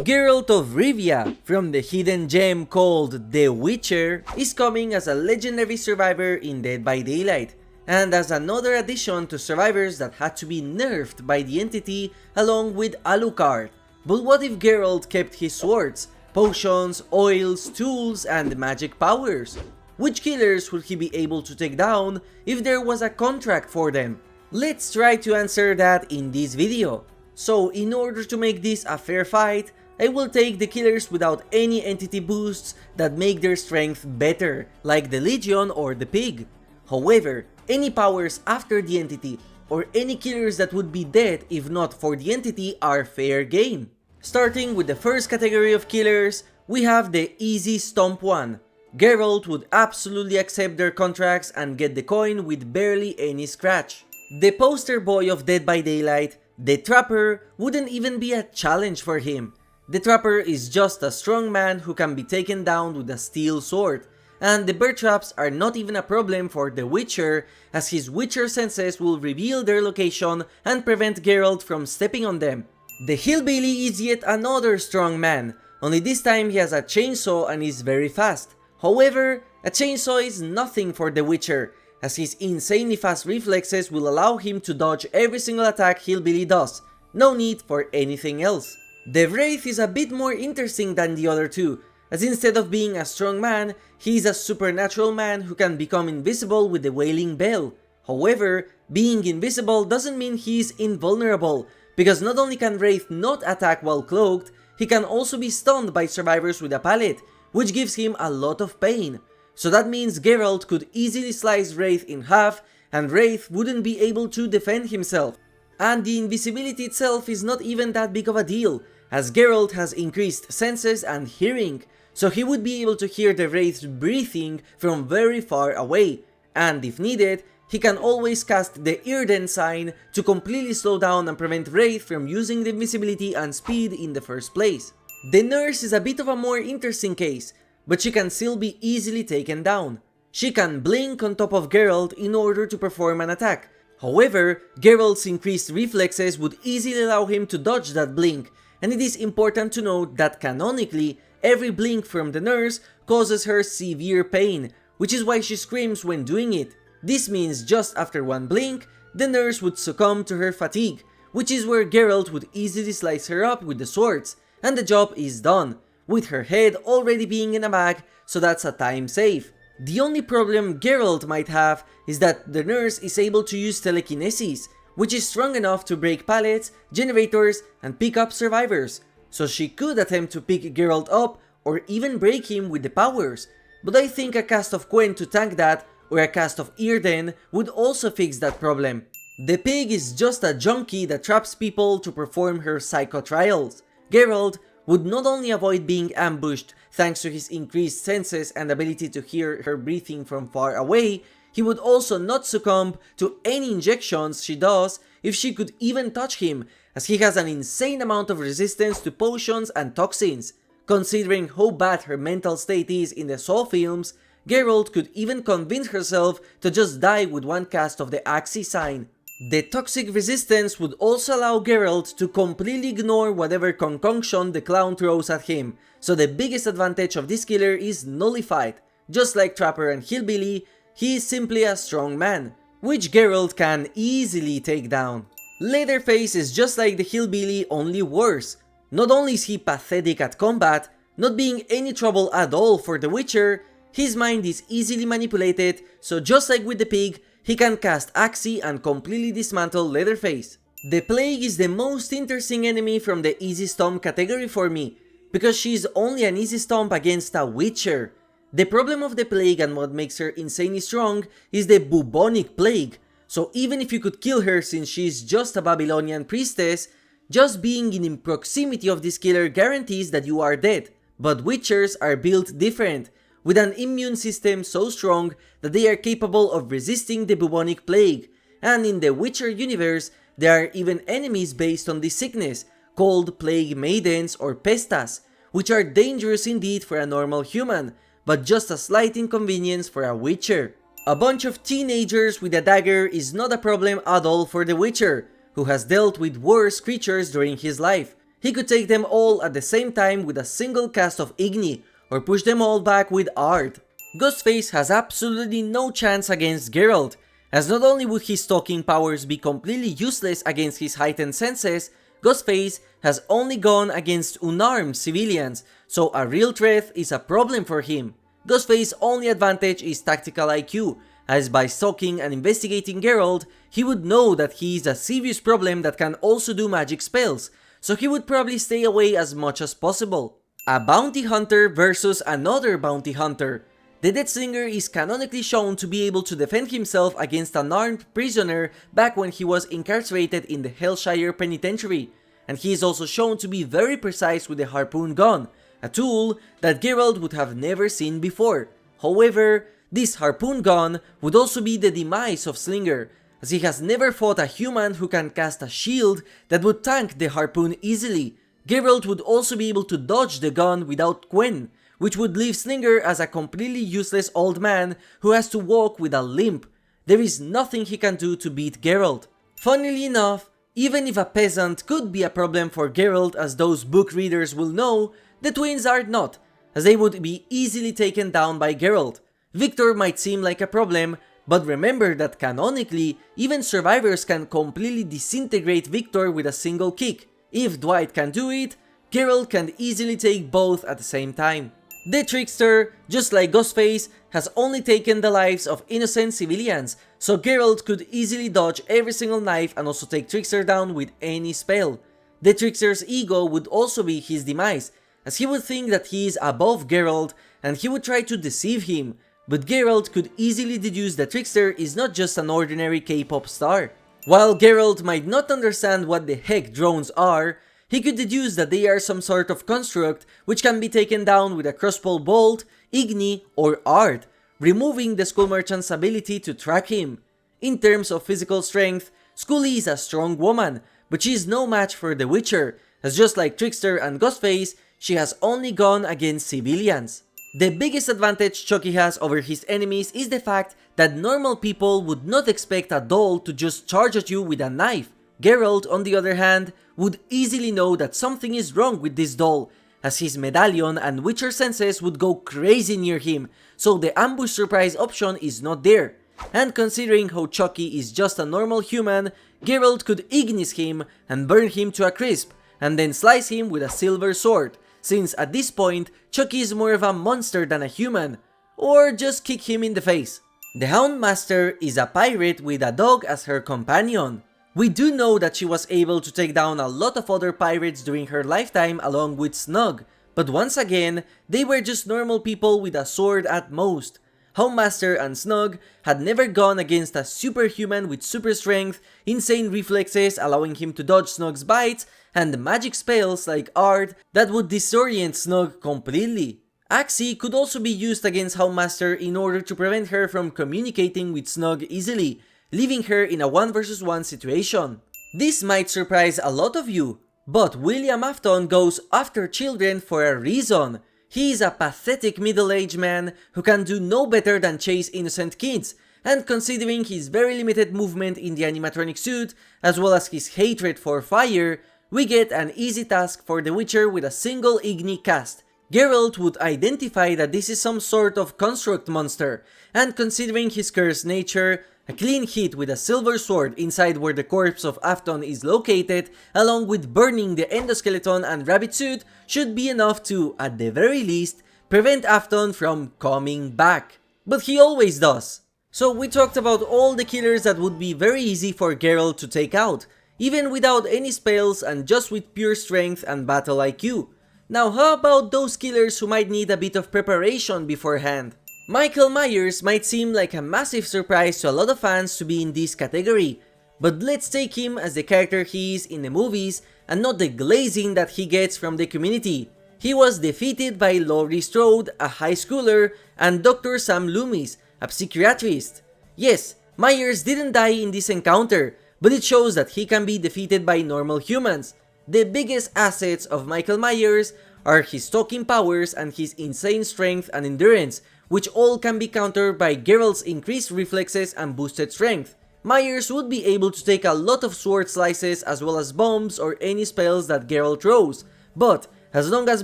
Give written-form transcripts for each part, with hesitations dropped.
Geralt of Rivia, from the hidden gem called The Witcher, is coming as a legendary survivor in Dead by Daylight, and as another addition to survivors that had to be nerfed by the entity along with Alucard. But what if Geralt kept his swords, potions, oils, tools, and magic powers? Which killers would he be able to take down if there was a contract for them? Let's try to answer that in this video. So in order to make this a fair fight, I will take the killers without any entity boosts that make their strength better, like the Legion or the Pig. However, any powers after the entity, or any killers that would be dead if not for the entity, are fair game. Starting with the first category of killers, we have the easy stomp one. Geralt would absolutely accept their contracts and get the coin with barely any scratch. The poster boy of Dead by Daylight, the Trapper, wouldn't even be a challenge for him. The Trapper is just a strong man who can be taken down with a steel sword, and the bear traps are not even a problem for the Witcher, as his Witcher senses will reveal their location and prevent Geralt from stepping on them. The Hillbilly is yet another strong man, only this time he has a chainsaw and is very fast. However, a chainsaw is nothing for the Witcher, as his insanely fast reflexes will allow him to dodge every single attack Hillbilly does, no need for anything else. The Wraith is a bit more interesting than the other two, as instead of being a strong man, he is a supernatural man who can become invisible with the Wailing Bell. However, being invisible doesn't mean he is invulnerable, because not only can Wraith not attack while cloaked, he can also be stunned by survivors with a pallet, which gives him a lot of pain. So that means Geralt could easily slice Wraith in half, and Wraith wouldn't be able to defend himself. And the invisibility itself is not even that big of a deal, as Geralt has increased senses and hearing, so he would be able to hear the Wraith's breathing from very far away, and if needed, he can always cast the Earden sign to completely slow down and prevent Wraith from using the invisibility and speed in the first place. The nurse is a bit of a more interesting case, but she can still be easily taken down. She can blink on top of Geralt in order to perform an attack. However, Geralt's increased reflexes would easily allow him to dodge that blink, and it is important to note that canonically, every blink from the nurse causes her severe pain, which is why she screams when doing it. This means just after one blink, the nurse would succumb to her fatigue, which is where Geralt would easily slice her up with the swords, and the job is done, with her head already being in a bag, so that's a time save. The only problem Geralt might have is that the nurse is able to use telekinesis, which is strong enough to break pallets, generators, and pick up survivors, so she could attempt to pick Geralt up or even break him with the powers, but I think a cast of Quen to tank that or a cast of Earden would also fix that problem. The Pig is just a junkie that traps people to perform her psycho trials. Geralt would not only avoid being ambushed thanks to his increased senses and ability to hear her breathing from far away, he would also not succumb to any injections she does if she could even touch him, as he has an insane amount of resistance to potions and toxins. Considering how bad her mental state is in the Saw films, Geralt could even convince herself to just die with one cast of the Axii sign. The toxic resistance would also allow Geralt to completely ignore whatever concoction the clown throws at him, so the biggest advantage of this killer is nullified. Just like Trapper and Hillbilly, he is simply a strong man, which Geralt can easily take down. Leatherface is just like the Hillbilly, only worse. Not only is he pathetic at combat, not being any trouble at all for the Witcher, his mind is easily manipulated, so just like with the Pig, he can cast Axii and completely dismantle Leatherface. The Plague is the most interesting enemy from the easy stomp category for me, because she is only an easy stomp against a Witcher. The problem of the Plague and what makes her insanely strong is the bubonic plague, so even if you could kill her since she is just a Babylonian priestess, just being in proximity of this killer guarantees that you are dead. But Witchers are built different, with an immune system so strong that they are capable of resisting the bubonic plague, and in the Witcher universe, there are even enemies based on this sickness, called Plague Maidens or Pestas, which are dangerous indeed for a normal human, but just a slight inconvenience for a Witcher. A bunch of teenagers with a dagger is not a problem at all for the Witcher, who has dealt with worse creatures during his life, he could take them all at the same time with a single cast of Igni, or push them all back with Art. Ghostface has absolutely no chance against Geralt, as not only would his stalking powers be completely useless against his heightened senses, Ghostface has only gone against unarmed civilians, so a real threat is a problem for him. Ghostface's only advantage is tactical IQ, as by stalking and investigating Geralt, he would know that he is a serious problem that can also do magic spells, so he would probably stay away as much as possible. A bounty hunter versus another bounty hunter. The Deathslinger is canonically shown to be able to defend himself against an armed prisoner back when he was incarcerated in the Hellshire Penitentiary, and he is also shown to be very precise with the harpoon gun, a tool that Geralt would have never seen before. However, this harpoon gun would also be the demise of Slinger, as he has never fought a human who can cast a shield that would tank the harpoon easily. Geralt would also be able to dodge the gun without Quen, which would leave Slinger as a completely useless old man who has to walk with a limp. There is nothing he can do to beat Geralt. Funnily enough, even if a peasant could be a problem for Geralt, as those book readers will know, the twins are not, as they would be easily taken down by Geralt. Victor might seem like a problem, but remember that canonically, even survivors can completely disintegrate Victor with a single kick. If Dwight can do it, Geralt can easily take both at the same time. The Trickster, just like Ghostface, has only taken the lives of innocent civilians, so Geralt could easily dodge every single knife and also take Trickster down with any spell. The Trickster's ego would also be his demise, as he would think that he is above Geralt and he would try to deceive him, but Geralt could easily deduce that Trickster is not just an ordinary K-pop star. While Geralt might not understand what the heck drones are, he could deduce that they are some sort of construct which can be taken down with a crossbow bolt, Igni, or Art, removing the Skull Merchant's ability to track him. In terms of physical strength, Scully is a strong woman, but she is no match for the Witcher, as just like Trickster and Ghostface, she has only gone against civilians. The biggest advantage Chucky has over his enemies is the fact that normal people would not expect a doll to just charge at you with a knife. Geralt, on the other hand, would easily know that something is wrong with this doll, as his medallion and Witcher senses would go crazy near him, so the ambush surprise option is not there. And considering how Chucky is just a normal human, Geralt could Ignis him and burn him to a crisp, and then slice him with a silver sword, since at this point, Chucky is more of a monster than a human, or just kick him in the face. The Houndmaster is a pirate with a dog as her companion. We do know that she was able to take down a lot of other pirates during her lifetime along with Snug, but once again, they were just normal people with a sword at most. Houndmaster and Snug had never gone against a superhuman with super strength, insane reflexes allowing him to dodge Snug's bites, and magic spells like Art that would disorient Snug completely. Axie could also be used against Houndmaster in order to prevent her from communicating with Snug easily, leaving her in a 1 vs 1 situation. This might surprise a lot of you, but William Afton goes after children for a reason. He is a pathetic middle-aged man who can do no better than chase innocent kids, and considering his very limited movement in the animatronic suit, as well as his hatred for fire, we get an easy task for the Witcher with a single Igni cast. Geralt would identify that this is some sort of construct monster, and considering his cursed nature, a clean hit with a silver sword inside where the corpse of Afton is located, along with burning the endoskeleton and rabbit suit, should be enough to, at the very least, prevent Afton from coming back. But he always does. So we talked about all the killers that would be very easy for Geralt to take out, even without any spells and just with pure strength and battle IQ. Now how about those killers who might need a bit of preparation beforehand? Michael Myers might seem like a massive surprise to a lot of fans to be in this category, but let's take him as the character he is in the movies and not the glazing that he gets from the community. He was defeated by Laurie Strode, a high schooler, and Dr. Sam Loomis, a psychiatrist. Yes, Myers didn't die in this encounter, but it shows that he can be defeated by normal humans. The biggest assets of Michael Myers are his stalking powers and his insane strength and endurance, which all can be countered by Geralt's increased reflexes and boosted strength. Myers would be able to take a lot of sword slices as well as bombs or any spells that Geralt throws, but as long as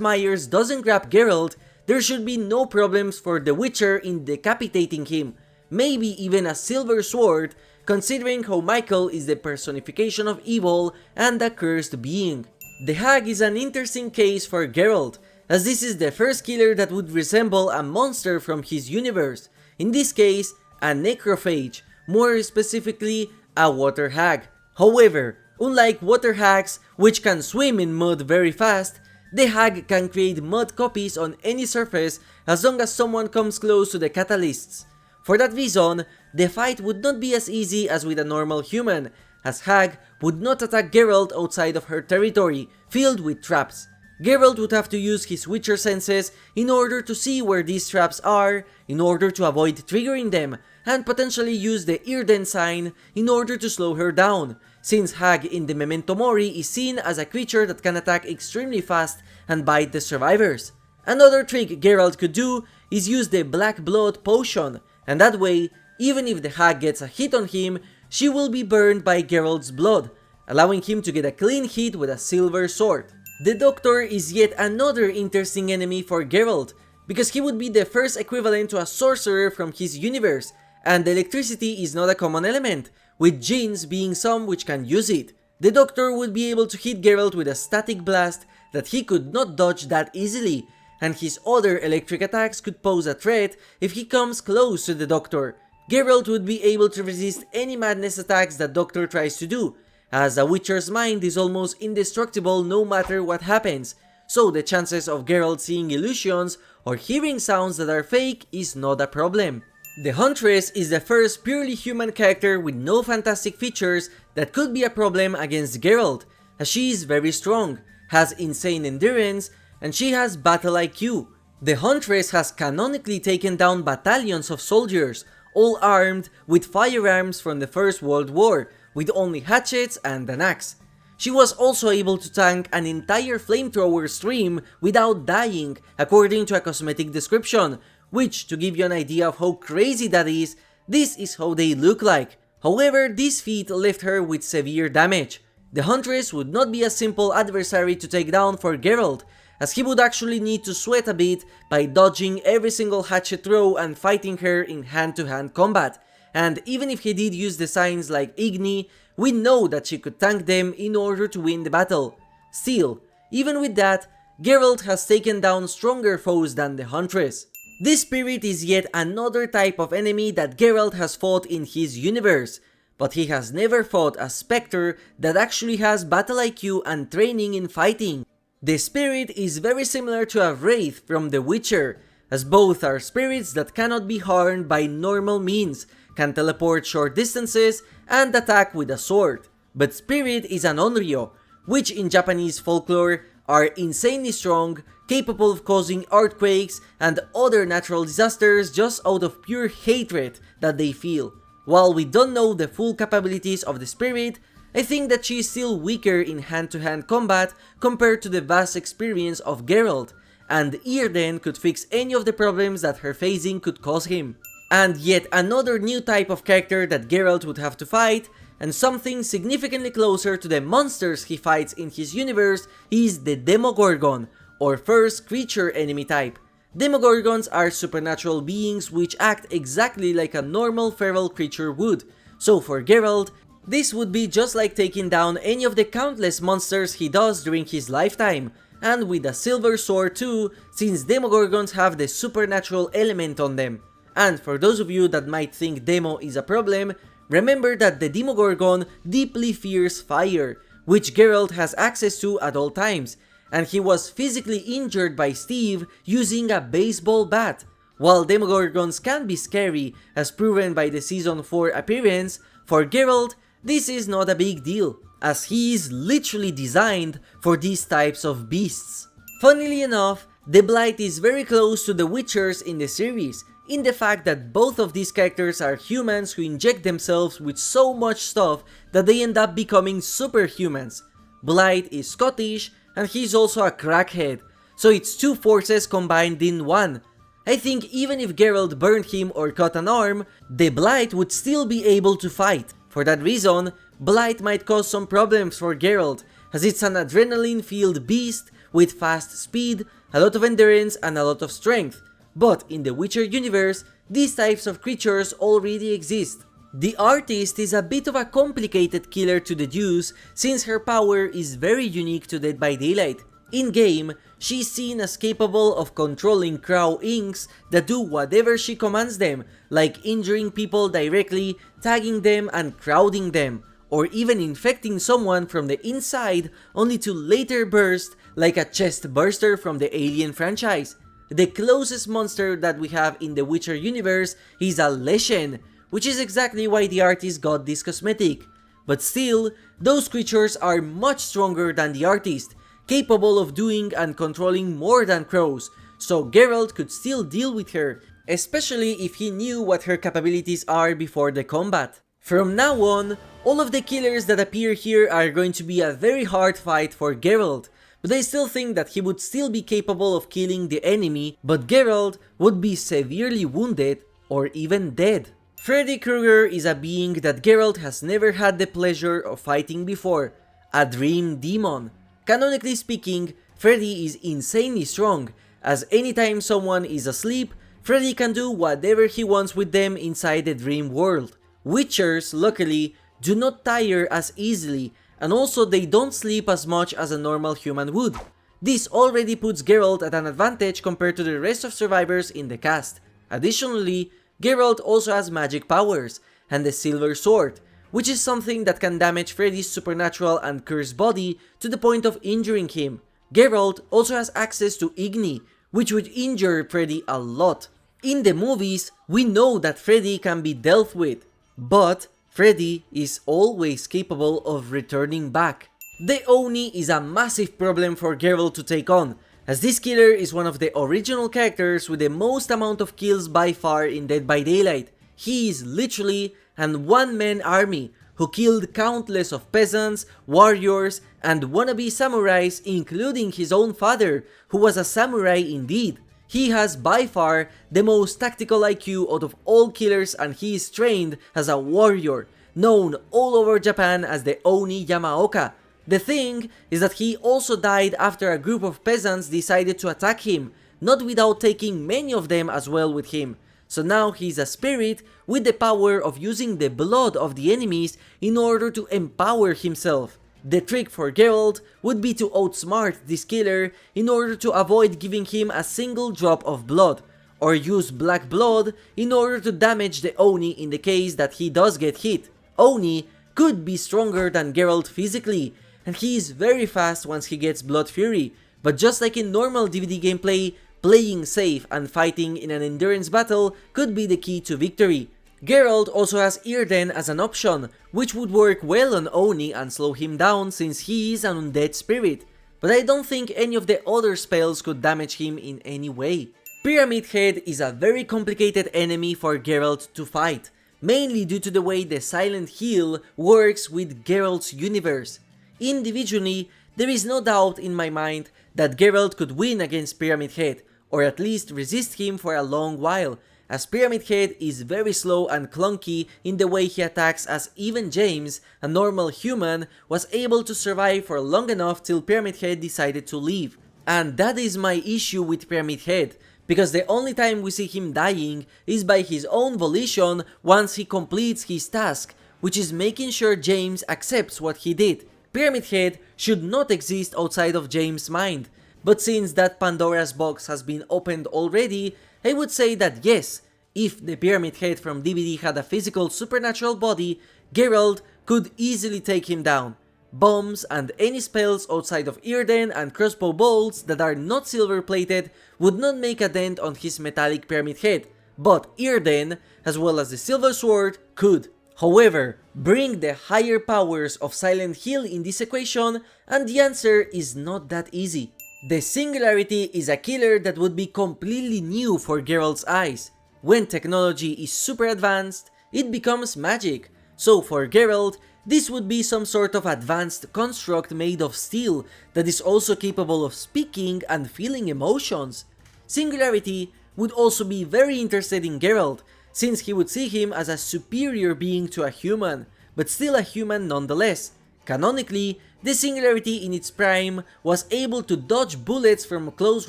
Myers doesn't grab Geralt, there should be no problems for the Witcher in decapitating him, maybe even a silver sword, considering how Michael is the personification of evil and a cursed being. The Hag is an interesting case for Geralt, as this is the first killer that would resemble a monster from his universe, in this case, a necrophage, more specifically, a water hag. However, unlike water hags, which can swim in mud very fast, the hag can create mud copies on any surface as long as someone comes close to the catalysts. For that reason, the fight would not be as easy as with a normal human, as Hag would not attack Geralt outside of her territory, filled with traps. Geralt would have to use his Witcher senses in order to see where these traps are, in order to avoid triggering them, and potentially use the Irden sign in order to slow her down, since Hag in the Memento Mori is seen as a creature that can attack extremely fast and bite the survivors. Another trick Geralt could do is use the Black Blood potion, and that way, even if the Hag gets a hit on him, she will be burned by Geralt's blood, allowing him to get a clean hit with a silver sword. The Doctor is yet another interesting enemy for Geralt, because he would be the first equivalent to a sorcerer from his universe, and electricity is not a common element, with jinns being some which can use it. The Doctor would be able to hit Geralt with a static blast that he could not dodge that easily, and his other electric attacks could pose a threat if he comes close to the Doctor. Geralt would be able to resist any madness attacks that Doctor tries to do, as a Witcher's mind is almost indestructible no matter what happens, so the chances of Geralt seeing illusions or hearing sounds that are fake is not a problem. The Huntress is the first purely human character with no fantastic features that could be a problem against Geralt, as she is very strong, has insane endurance, and she has battle IQ. The Huntress has canonically taken down battalions of soldiers, all armed with firearms from the First World War, with only hatchets and an axe. She was also able to tank an entire flamethrower stream without dying, according to a cosmetic description, which, to give you an idea of how crazy that is, this is how they look like. However, this feat left her with severe damage. The Huntress would not be a simple adversary to take down for Geralt, as he would actually need to sweat a bit by dodging every single hatchet throw and fighting her in hand-to-hand combat. And even if he did use the signs like Igni, we know that she could tank them in order to win the battle. Still, even with that, Geralt has taken down stronger foes than the Huntress. This spirit is yet another type of enemy that Geralt has fought in his universe, but he has never fought a specter that actually has battle IQ and training in fighting. The spirit is very similar to a Wraith from The Witcher, as both are spirits that cannot be harmed by normal means, can teleport short distances, and attack with a sword. But Spirit is an Onryo, which in Japanese folklore are insanely strong, capable of causing earthquakes and other natural disasters just out of pure hatred that they feel. While we don't know the full capabilities of the Spirit, I think that she is still weaker in hand-to-hand combat compared to the vast experience of Geralt, and Irden could fix any of the problems that her phasing could cause him. And yet another new type of character that Geralt would have to fight, and something significantly closer to the monsters he fights in his universe, is the Demogorgon, or first creature enemy type. Demogorgons are supernatural beings which act exactly like a normal feral creature would, so for Geralt, this would be just like taking down any of the countless monsters he does during his lifetime, and with a silver sword too, since Demogorgons have the supernatural element on them. And for those of you that might think Demo is a problem, remember that the Demogorgon deeply fears fire, which Geralt has access to at all times, and he was physically injured by Steve using a baseball bat. While Demogorgons can be scary, as proven by the Season 4 appearance, for Geralt, this is not a big deal, as he is literally designed for these types of beasts. Funnily enough, the Blight is very close to the Witchers in the series, in the fact that both of these characters are humans who inject themselves with so much stuff that they end up becoming superhumans. Blight is Scottish, and he's also a crackhead, so it's two forces combined in one. I think even if Geralt burned him or cut an arm, the Blight would still be able to fight. For that reason, Blight might cause some problems for Geralt, as it's an adrenaline-filled beast with fast speed, a lot of endurance and a lot of strength, but in the Witcher universe, these types of creatures already exist. The artist is a bit of a complicated killer to deduce since her power is very unique to Dead by Daylight. In-game, she's seen as capable of controlling Crow Inks that do whatever she commands them, like injuring people directly, tagging them and crowding them, or even infecting someone from the inside only to later burst like a chest burster from the Alien franchise. The closest monster that we have in the Witcher universe is a Leshen, which is exactly why the artist got this cosmetic. But still, those creatures are much stronger than the artist, capable of doing and controlling more than crows, so Geralt could still deal with her, especially if he knew what her capabilities are before the combat. From now on, all of the killers that appear here are going to be a very hard fight for Geralt, but I still think that he would still be capable of killing the enemy, but Geralt would be severely wounded or even dead. Freddy Krueger is a being that Geralt has never had the pleasure of fighting before, a dream demon. Canonically speaking, Freddy is insanely strong, as anytime someone is asleep, Freddy can do whatever he wants with them inside the dream world. Witchers, luckily, do not tire as easily, and also they don't sleep as much as a normal human would. This already puts Geralt at an advantage compared to the rest of survivors in the cast. Additionally, Geralt also has magic powers, and the Silver Sword, which is something that can damage Freddy's supernatural and cursed body to the point of injuring him. Geralt also has access to Igni, which would injure Freddy a lot. In the movies, we know that Freddy can be dealt with, but Freddy is always capable of returning back. The Oni is a massive problem for Geralt to take on, as this killer is one of the original characters with the most amount of kills by far in Dead by Daylight. He is literally an one-man army who killed countless of peasants, warriors, and wannabe samurais, including his own father, who was a samurai indeed. He has by far the most tactical IQ out of all killers, and he is trained as a warrior, known all over Japan as the Oni Yamaoka. The thing is that he also died after a group of peasants decided to attack him, not without taking many of them as well with him. So now he's a spirit with the power of using the blood of the enemies in order to empower himself. The trick for Geralt would be to outsmart this killer in order to avoid giving him a single drop of blood, or use black blood in order to damage the Oni in the case that he does get hit. Oni could be stronger than Geralt physically, and he is very fast once he gets Blood Fury, but just like in normal DVD gameplay, playing safe and fighting in an endurance battle could be the key to victory. Geralt also has Earden as an option, which would work well on Oni and slow him down since he is an undead spirit, but I don't think any of the other spells could damage him in any way. Pyramid Head is a very complicated enemy for Geralt to fight, mainly due to the way the Silent Hill works with Geralt's universe. Individually, there is no doubt in my mind that Geralt could win against Pyramid Head, or at least resist him for a long while, as Pyramid Head is very slow and clunky in the way he attacks, as even James, a normal human, was able to survive for long enough till Pyramid Head decided to leave. And that is my issue with Pyramid Head, because the only time we see him dying is by his own volition once he completes his task, which is making sure James accepts what he did. Pyramid Head should not exist outside of James' mind, but since that Pandora's box has been opened already, I would say that yes, if the Pyramid Head from DVD had a physical supernatural body, Geralt could easily take him down. Bombs and any spells outside of Earden and crossbow bolts that are not silver plated would not make a dent on his metallic Pyramid Head, but Earden, as well as the Silver Sword, could. However, bring the higher powers of Silent Hill in this equation, and the answer is not that easy. The Singularity is a killer that would be completely new for Geralt's eyes. When technology is super advanced, it becomes magic. So for Geralt, this would be some sort of advanced construct made of steel that is also capable of speaking and feeling emotions. Singularity would also be very interested in Geralt, since he would see him as a superior being to a human, but still a human nonetheless. Canonically, the Singularity in its prime was able to dodge bullets from a close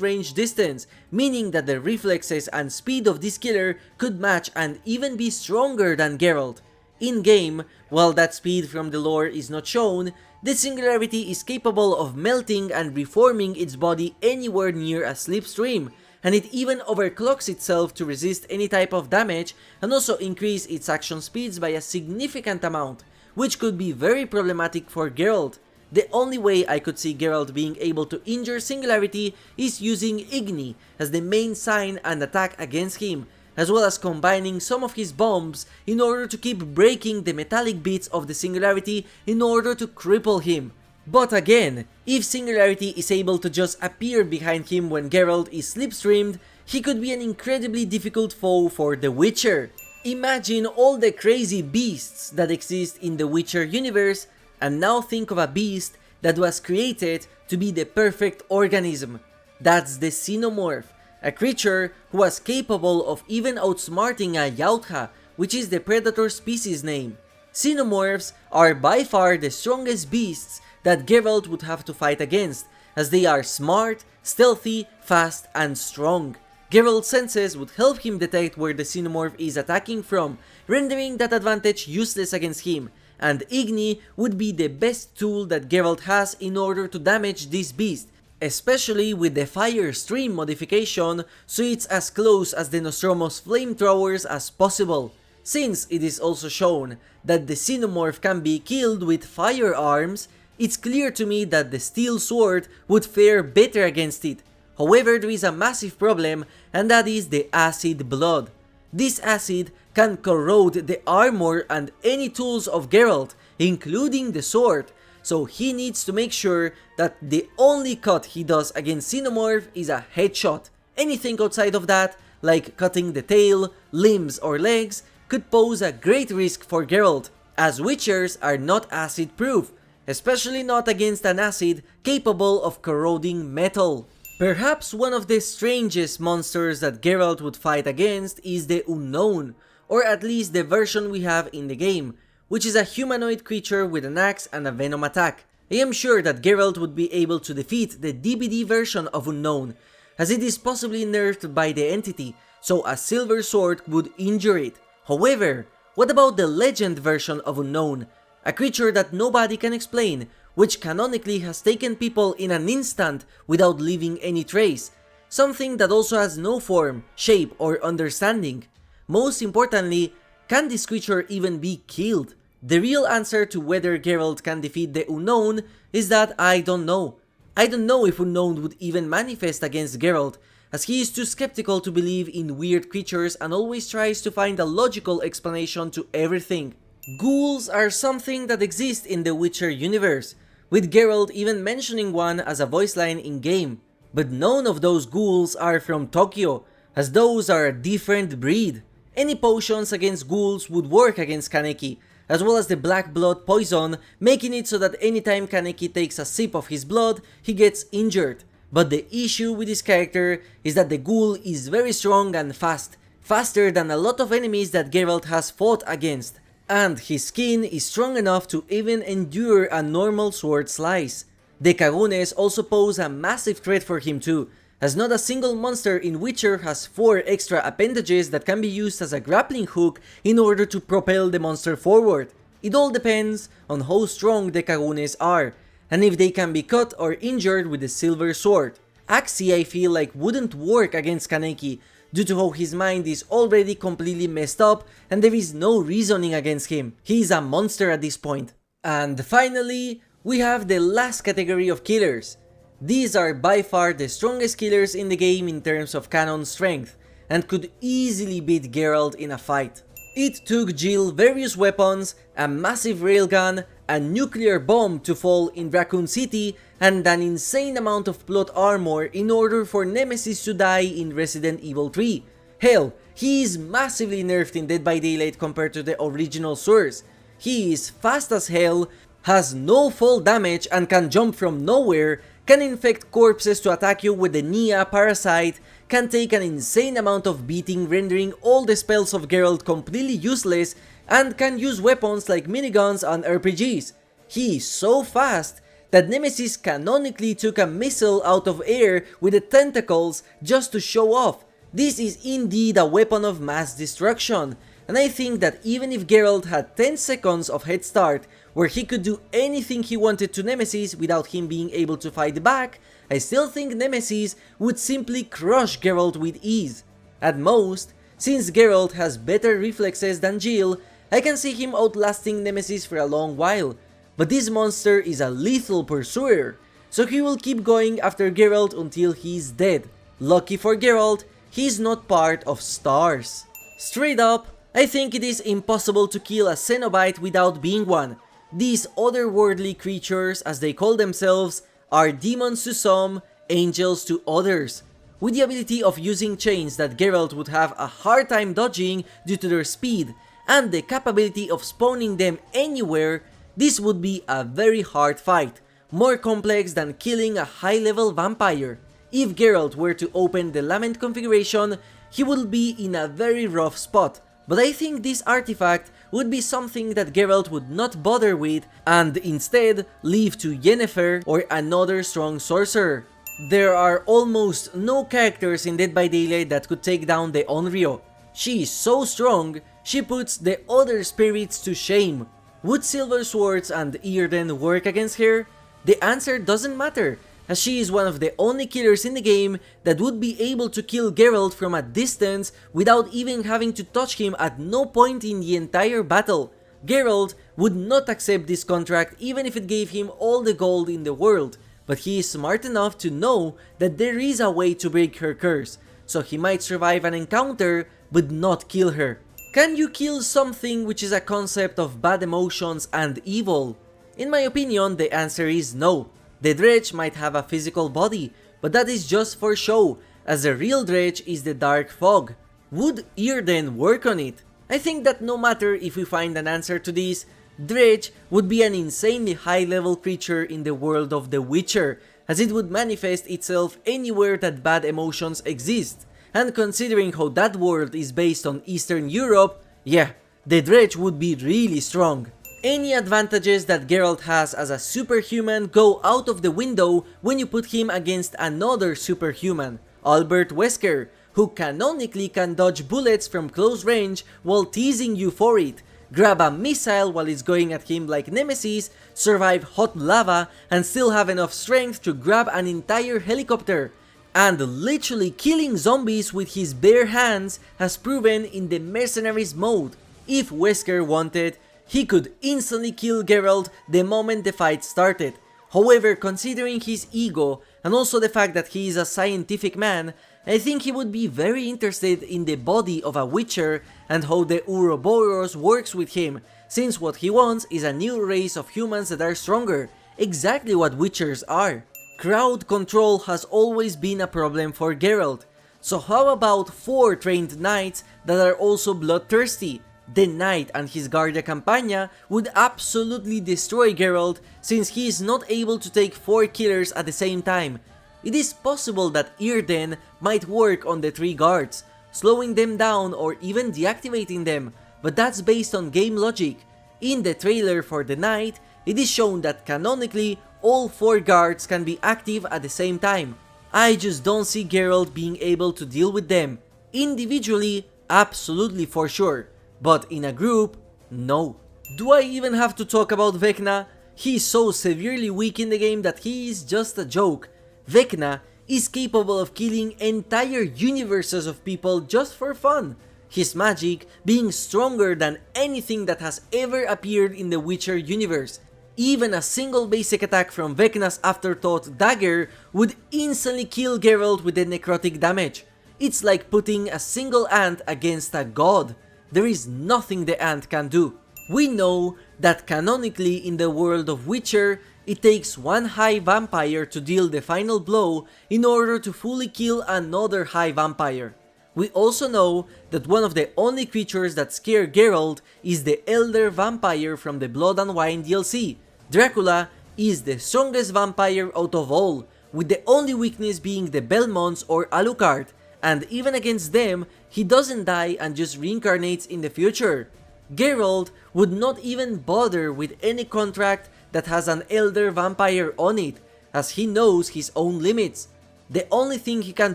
range distance, meaning that the reflexes and speed of this killer could match and even be stronger than Geralt. In-game, while that speed from the lore is not shown, the Singularity is capable of melting and reforming its body anywhere near a slipstream, and it even overclocks itself to resist any type of damage and also increase its action speeds by a significant amount, which could be very problematic for Geralt. The only way I could see Geralt being able to injure Singularity is using Igni as the main sign and attack against him, as well as combining some of his bombs in order to keep breaking the metallic bits of the Singularity in order to cripple him. But again, if Singularity is able to just appear behind him when Geralt is slipstreamed, he could be an incredibly difficult foe for the Witcher. Imagine all the crazy beasts that exist in the Witcher universe, and now think of a beast that was created to be the perfect organism. That's the Xenomorph, a creature who was capable of even outsmarting a Yautja, which is the predator species name. Xenomorphs are by far the strongest beasts that Geralt would have to fight against, as they are smart, stealthy, fast, and strong. Geralt's senses would help him detect where the Xenomorph is attacking from, rendering that advantage useless against him, and Igni would be the best tool that Geralt has in order to damage this beast, especially with the Fire Stream modification, so it's as close as the Nostromo's flamethrowers as possible. Since it is also shown that the Xenomorph can be killed with firearms, it's clear to me that the Steel Sword would fare better against it. However, there is a massive problem, and that is the acid blood. This acid can corrode the armor and any tools of Geralt, including the sword, so he needs to make sure that the only cut he does against Xenomorph is a headshot. Anything outside of that, like cutting the tail, limbs or legs, could pose a great risk for Geralt, as Witchers are not acid proof, especially not against an acid capable of corroding metal. Perhaps one of the strangest monsters that Geralt would fight against is the Unknown, or at least the version we have in the game, which is a humanoid creature with an axe and a venom attack. I am sure that Geralt would be able to defeat the DBD version of Unknown, as it is possibly nerfed by the entity, so a silver sword would injure it. However, what about the legend version of Unknown, a creature that nobody can explain, which canonically has taken people in an instant without leaving any trace, something that also has no form, shape or understanding. Most importantly, can this creature even be killed? The real answer to whether Geralt can defeat the Unknown is that I don't know. I don't know if Unknown would even manifest against Geralt, as he is too skeptical to believe in weird creatures and always tries to find a logical explanation to everything. Ghouls are something that exists in the Witcher universe, with Geralt even mentioning one as a voice line in-game. But none of those ghouls are from Tokyo, as those are a different breed. Any potions against ghouls would work against Kaneki, as well as the black blood poison, making it so that anytime Kaneki takes a sip of his blood, he gets injured. But the issue with this character is that the ghoul is very strong and fast, faster than a lot of enemies that Geralt has fought against, and his skin is strong enough to even endure a normal sword slice. The Kagunes also pose a massive threat for him too, as not a single monster in Witcher has 4 extra appendages that can be used as a grappling hook in order to propel the monster forward. It all depends on how strong the Kagunes are, and if they can be cut or injured with the silver sword. Axii I feel like wouldn't work against Kaneki, due to how his mind is already completely messed up and there is no reasoning against him. He is a monster at this point. And finally, we have the last category of killers. These are by far the strongest killers in the game in terms of canon strength, and could easily beat Geralt in a fight. It took Jill various weapons, a massive railgun, a nuclear bomb to fall in Raccoon City, and an insane amount of plot armor in order for Nemesis to die in Resident Evil 3. Hell, he is massively nerfed in Dead by Daylight compared to the original source. He is fast as hell, has no fall damage and can jump from nowhere, can infect corpses to attack you with the Nia parasite, can take an insane amount of beating, rendering all the spells of Geralt completely useless, and can use weapons like miniguns and RPGs. He is so fast that Nemesis canonically took a missile out of air with the tentacles just to show off. This is indeed a weapon of mass destruction, and I think that even if Geralt had 10 seconds of head start where he could do anything he wanted to Nemesis without him being able to fight back, I still think Nemesis would simply crush Geralt with ease. At most, since Geralt has better reflexes than Jill, I can see him outlasting Nemesis for a long while, but this monster is a lethal pursuer, so he will keep going after Geralt until he's dead. Lucky for Geralt, he's not part of stars. Straight up, I think it is impossible to kill a Cenobite without being one. These otherworldly creatures, as they call themselves, are demons to some, angels to others. With the ability of using chains that Geralt would have a hard time dodging due to their speed, and the capability of spawning them anywhere, this would be a very hard fight, more complex than killing a high-level vampire. If Geralt were to open the Lament configuration, he would be in a very rough spot, but I think this artifact would be something that Geralt would not bother with and instead leave to Yennefer or another strong sorcerer. There are almost no characters in Dead by Daylight that could take down the Onryo. She is so strong, she puts the other spirits to shame. Would Silver Swords and Earden work against her? The answer doesn't matter, as she is one of the only killers in the game that would be able to kill Geralt from a distance without even having to touch him at no point in the entire battle. Geralt would not accept this contract even if it gave him all the gold in the world, but he is smart enough to know that there is a way to break her curse, so he might survive an encounter but not kill her. Can you kill something which is a concept of bad emotions and evil? In my opinion, the answer is no. The Dreddge might have a physical body, but that is just for show, as the real Dreddge is the Dark Fog. Would Earden work on it? I think that no matter if we find an answer to this, Dreddge would be an insanely high-level creature in the world of The Witcher, as it would manifest itself anywhere that bad emotions exist. And considering how that world is based on Eastern Europe, yeah, the Dreddge would be really strong. Any advantages that Geralt has as a superhuman go out of the window when you put him against another superhuman, Albert Wesker, who canonically can dodge bullets from close range while teasing you for it, grab a missile while it's going at him like Nemesis, survive hot lava, and still have enough strength to grab an entire helicopter. And literally killing zombies with his bare hands has proven in the Mercenaries mode. If Wesker wanted, he could instantly kill Geralt the moment the fight started. However, considering his ego and also the fact that he is a scientific man, I think he would be very interested in the body of a Witcher and how the Ouroboros works with him, since what he wants is a new race of humans that are stronger, exactly what Witchers are. Crowd control has always been a problem for Geralt, so how about 4 trained knights that are also bloodthirsty? The knight and his Guardia Campagna would absolutely destroy Geralt since he is not able to take 4 killers at the same time. It is possible that Earden might work on the 3 guards, slowing them down or even deactivating them, but that's based on game logic. In the trailer for the knight, it is shown that canonically all 4 guards can be active at the same time. I just don't see Geralt being able to deal with them. Individually, absolutely for sure, but in a group, no. Do I even have to talk about Vecna? He is so severely weak in the game that he is just a joke. Vecna is capable of killing entire universes of people just for fun, his magic being stronger than anything that has ever appeared in the Witcher universe. Even a single basic attack from Vecna's afterthought dagger would instantly kill Geralt with the necrotic damage. It's like putting a single ant against a god. There is nothing the ant can do. We know that canonically in the world of Witcher, it takes one high vampire to deal the final blow in order to fully kill another high vampire. We also know that one of the only creatures that scare Geralt is the Elder Vampire from the Blood and Wine DLC. Dracula is the strongest vampire out of all, with the only weakness being the Belmonts or Alucard, and even against them, he doesn't die and just reincarnates in the future. Geralt would not even bother with any contract that has an elder vampire on it, as he knows his own limits. The only thing he can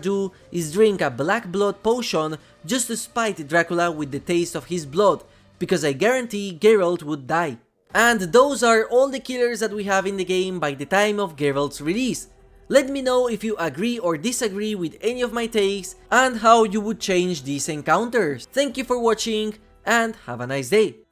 do is drink a black blood potion just to spite Dracula with the taste of his blood, because I guarantee Geralt would die. And those are all the killers that we have in the game by the time of Geralt's release. Let me know if you agree or disagree with any of my takes and how you would change these encounters. Thank you for watching and have a nice day.